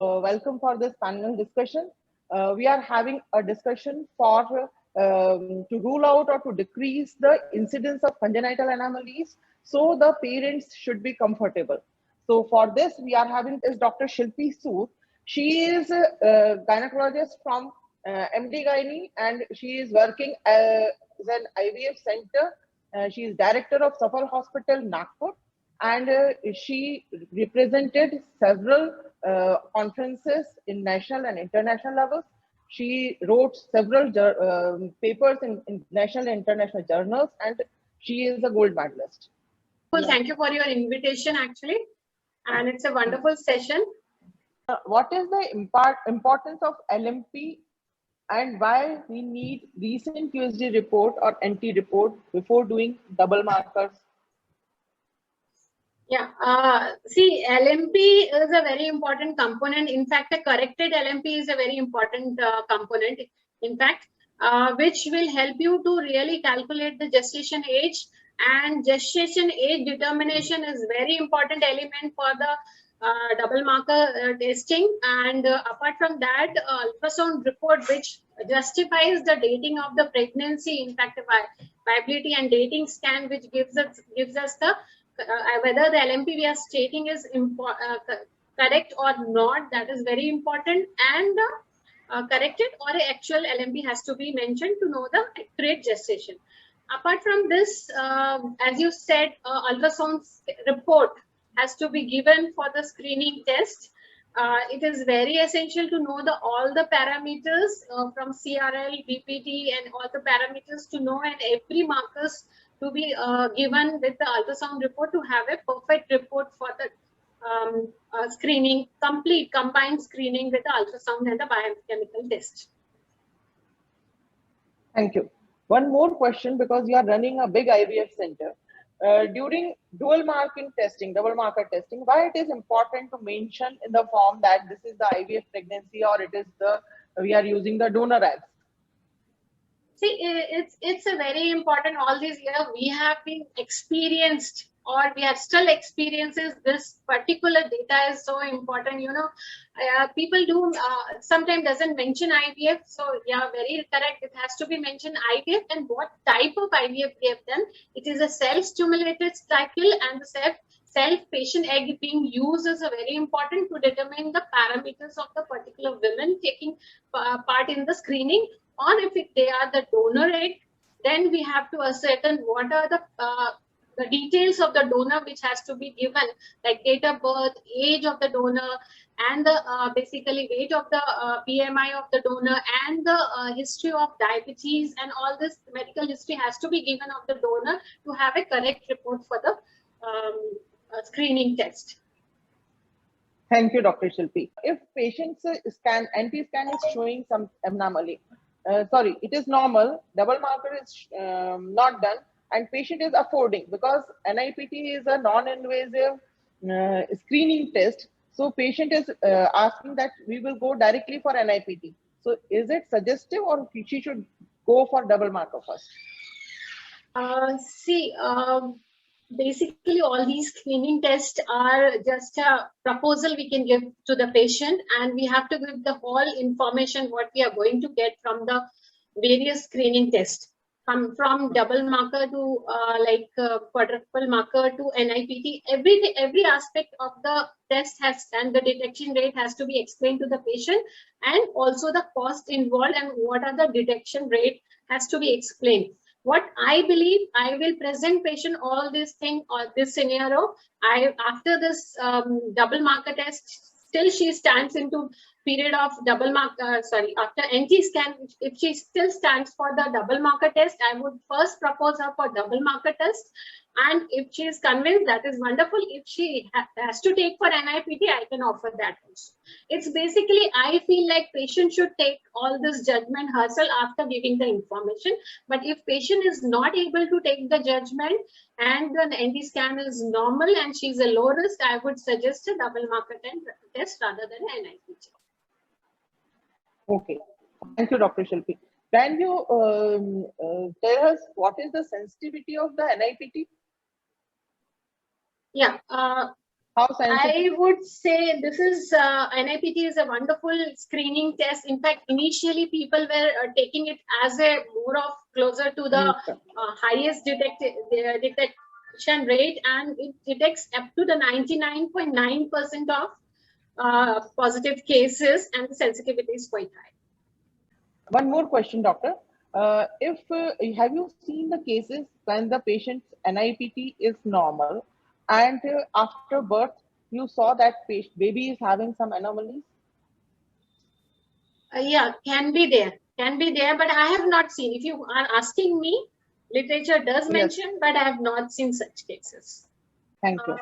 Welcome for this panel discussion. We are having a discussion for to rule out or to decrease the incidence of congenital anomalies, so the parents should be comfortable. So for this, we are having is Dr. Shilpi Sood. She is a gynecologist from MD Gynae, and she is working as an IVF center. She is director of Safal Hospital, Nagpur, and she represented several conferences in national and international levels. She wrote several papers in national and international journals, and she is a gold medalist. Well, thank you for your invitation, actually, and it's a wonderful session. What is the importance of LMP and why we need recent QSD report or NT report before doing double markers? Yeah, see, LMP is a very important component. In fact, a corrected LMP is a very important component, in fact, which will help you to really calculate the gestation age. And gestation age determination is very important element for the double marker testing. And apart from that, ultrasound report which justifies the dating of the pregnancy, in fact, viability and dating scan, which gives us the whether the LMP we are stating is correct or not, that is very important. And corrected or actual LMP has to be mentioned to know the accurate gestation. Apart from this, as you said, ultrasound report has to be given for the screening test. It is very essential to know all the parameters from CRL, BPT, and all the parameters to know, and every markers to be given with the ultrasound report to have a perfect report for the screening, complete combined screening with the ultrasound and the biochemical test. Thank you. One more question, because you are running a big IVF center. During dual marking testing, double marker testing, why it is important to mention in the form that this is the IVF pregnancy or it is we are using the donor eggs? See, it's a very important. All these years we have been experienced, or we are still experiences this particular data is so important. You know, people do sometimes doesn't mention IVF. So yeah, very correct. It has to be mentioned IVF and what type of IVF we have done. It is a self-stimulated cycle, and the self-patient egg being used is a very important to determine the parameters of the particular women taking part in the screening. Or if they are the donor egg, then we have to ascertain what are the details of the donor which has to be given, like date of birth, age of the donor, and the basically weight of the BMI of the donor, and the history of diabetes, and all this medical history has to be given of the donor to have a correct report for the screening test. Thank you, Dr. Shilpi. If patient's NT scan is showing some anomaly, sorry, it is normal, double marker is not done, and patient is affording, because NIPT is a non-invasive screening test. So patient is asking that we will go directly for NIPT. So is it suggestive, or she should go for double marker first? Basically all these screening tests are just a proposal we can give to the patient, and we have to give the whole information what we are going to get from the various screening tests, from double marker to quadruple marker to NIPT. Every aspect of the test has, and the detection rate has to be explained to the patient, and also the cost involved and what are the detection rate has to be explained. What I believe, I will present patient all this thing or this scenario. After this double marker test, still she stands into period of double marker, after NT scan, if she still stands for the double marker test, I would first propose her for double marker test. And if she is convinced, that is wonderful. If she has to take for NIPT, I can offer that also. It's basically, I feel like patient should take all this judgment herself after giving the information. But if patient is not able to take the judgment and the NT scan is normal and she's a low risk, I would suggest a double marker test rather than NIPT. Okay, thank you, Dr. Shilpi. Can you tell us what is the sensitivity of the NIPT? Yeah, How sensitive? I would say this is NIPT is a wonderful screening test. In fact, initially people were taking it as a more of closer to the highest detection rate, and it detects up to the 99.9% of positive cases, and the sensitivity is quite high. One more question, doctor. If have you seen the cases when the patient's NIPT is normal and after birth you saw that baby is having some anomalies? Yeah, can be there, but I have not seen. If you are asking me, literature does mention, but I have not seen such cases. Thank you.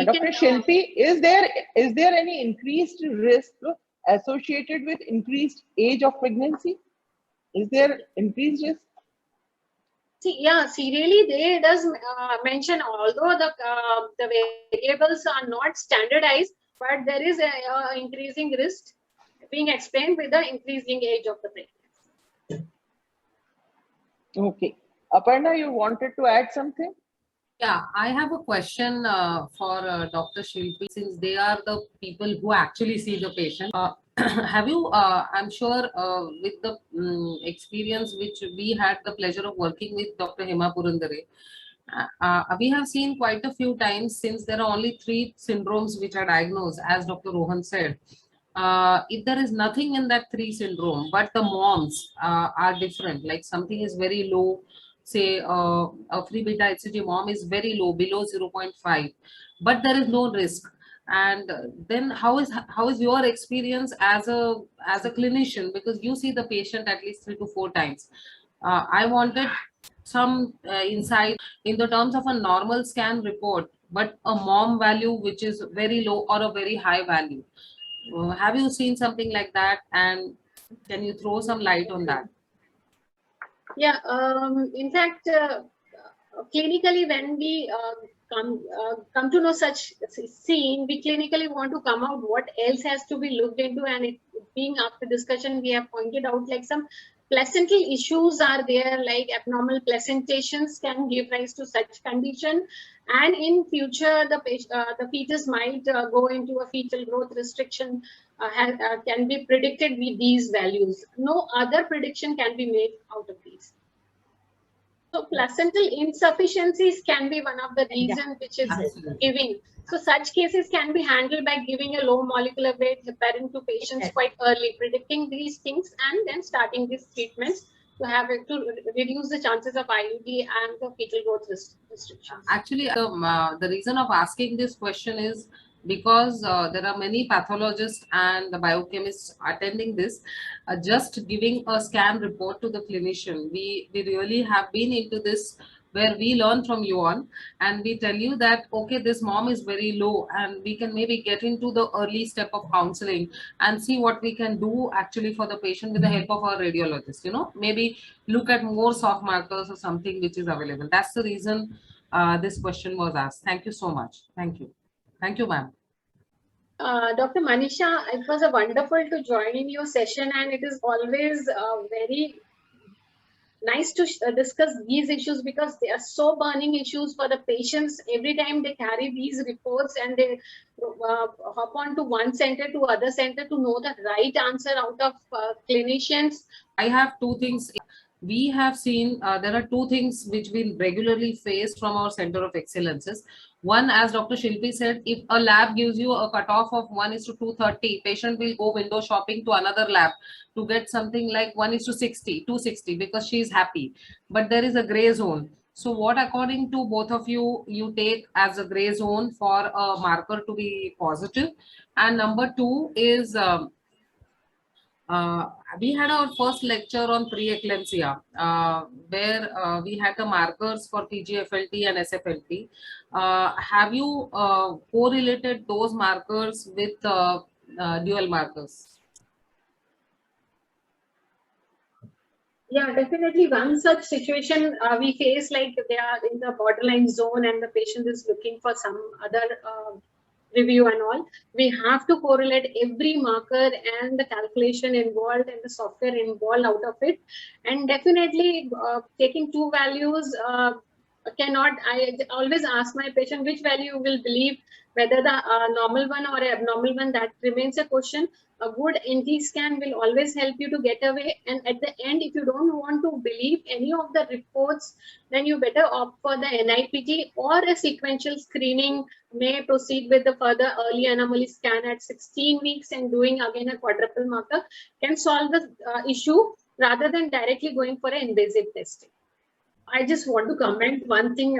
Dr. Shilpi, is there any increased risk associated with increased age of pregnancy? Is there increased risk? Serially, they does mention, although the variables are not standardized, but there is a increasing risk being explained with the increasing age of the pregnancy. Okay. Aparna, you wanted to add something? Yeah, I have a question for Dr. Shilpi, since they are the people who actually see the patient. Have you, I'm sure with the experience which we had the pleasure of working with Dr. Hema Purandare, we have seen quite a few times, since there are only 3 syndromes which are diagnosed, as Dr. Rohan said. If there is nothing in that 3 syndrome, but the moms are different, like something is very low, say a free beta HCG mom is very low, below 0.5, but there is no risk. And then how is your experience as a clinician, because you see the patient at least 3 to 4 times? I wanted some insight in the terms of a normal scan report, but a mom value which is very low or a very high value. Have you seen something like that, and can you throw some light on that? Yeah, in fact, clinically, when we come to know such scene, we clinically want to come out what else has to be looked into, and it being after discussion, we have pointed out like some placental issues are there, like abnormal placentations can give rise to such condition, and in future the fetus might go into a fetal growth restriction. Can be predicted with these values. No other prediction can be made out of these. So placental insufficiencies can be one of the reasons which is giving. So such cases can be handled by giving a low molecular weight heparin to patients quite early, predicting these things, and then starting these treatments to reduce the chances of IUD and the fetal growth restrictions. Actually, the reason of asking this question is because there are many pathologists and the biochemists attending this. Just giving a scan report to the clinician, we really have been into this, where we learn from you on, and we tell you that, okay, this mom is very low, and we can maybe get into the early step of counseling and see what we can do actually for the patient with the help of our radiologist, maybe look at more soft markers or something which is available. That's the reason this question was asked. Thank you so much. Thank you. Thank you, ma'am. Dr. Manisha, it was a wonderful to join in your session, and it is always very nice to discuss these issues, because they are so burning issues for the patients. Every time they carry these reports and they hop on to one center to other center to know the right answer out of clinicians. I have 2 things. We have seen there are 2 things which we regularly face from our center of excellences. One, as Dr. Shilpi said, if a lab gives you a cutoff of 1:230, patient will go window shopping to another lab to get something like 1:60, 260, because she is happy. But there is a gray zone. So what, according to both of you, you take as a gray zone for a marker to be positive? And number 2 is we had our first lecture on preeclampsia, where we had the markers for PGFLT and SFLT. Have you correlated those markers with dual markers? Yeah, definitely. One such situation we face, like they are in the borderline zone and the patient is looking for some other review and all, we have to correlate every marker and the calculation involved and the software involved out of it. And definitely taking 2 values cannot. I always ask my patient which value you will believe whether the normal one or abnormal one, that remains a question. A good NT scan will always help you to get away. And at the end, if you don't want to believe any of the reports, then you better opt for the NIPT, or a sequential screening may proceed with the further early anomaly scan at 16 weeks and doing again a quadruple marker can solve the issue rather than directly going for an invasive testing. I just want to comment one thing.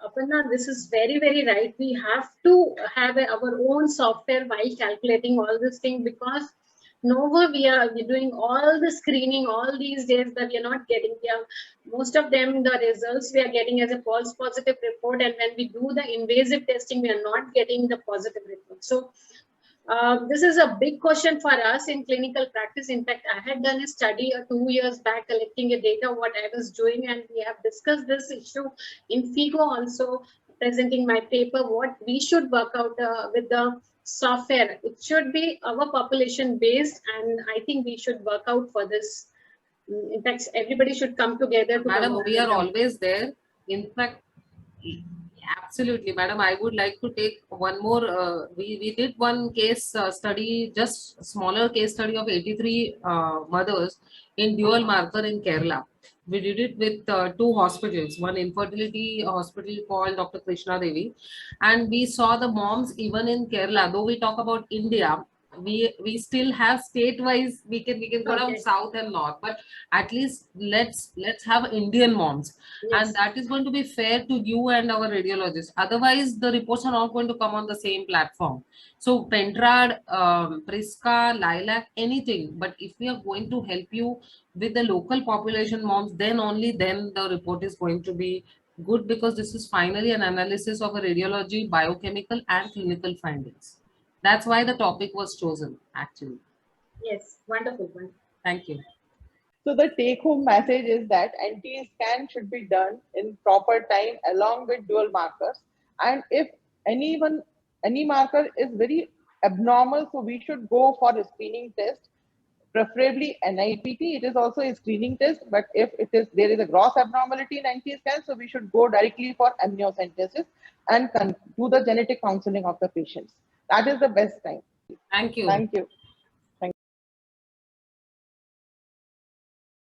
Aparna, this is very, very right. We have to have our own software while calculating all this thing, because we're doing all the screening all these days that we are not getting. Most of them, the results we are getting as a false positive report, and when we do the invasive testing, we are not getting the positive report. So this is a big question for us in clinical practice. In fact, I had done a study 2 years back collecting a data what I was doing, and we have discussed this issue in FIGO also, presenting my paper, what we should work out with the software. It should be our population based, and I think we should work out for this. In fact, everybody should come together. Madam, we are always there. In fact, absolutely, madam. I would like to take one more. We did one case study, just smaller case study of 83 mothers in dual marker in Kerala. We did it with 2 hospitals, one infertility hospital called Dr. Krishna Devi, and we saw the moms even in Kerala. Though we talk about India, we still have state-wise. We can go down south and north, but at least let's have Indian moms. Yes. And that is going to be fair to you and our radiologists. Otherwise, the reports are not going to come on the same platform. So Pentrad, Prisca, Lilac, anything. But if we are going to help you with the local population moms, then only then the report is going to be good, because this is finally an analysis of a radiology, biochemical and clinical findings. That's why the topic was chosen, actually. Yes, wonderful. Thank you. So the take-home message is that NT scan should be done in proper time along with dual markers. And if any marker is very abnormal, so we should go for a screening test, preferably NIPT. It is also a screening test, but if there is a gross abnormality in NT scan, so we should go directly for amniocentesis and do the genetic counseling of the patients. That is the best time. Thank you. Thank you.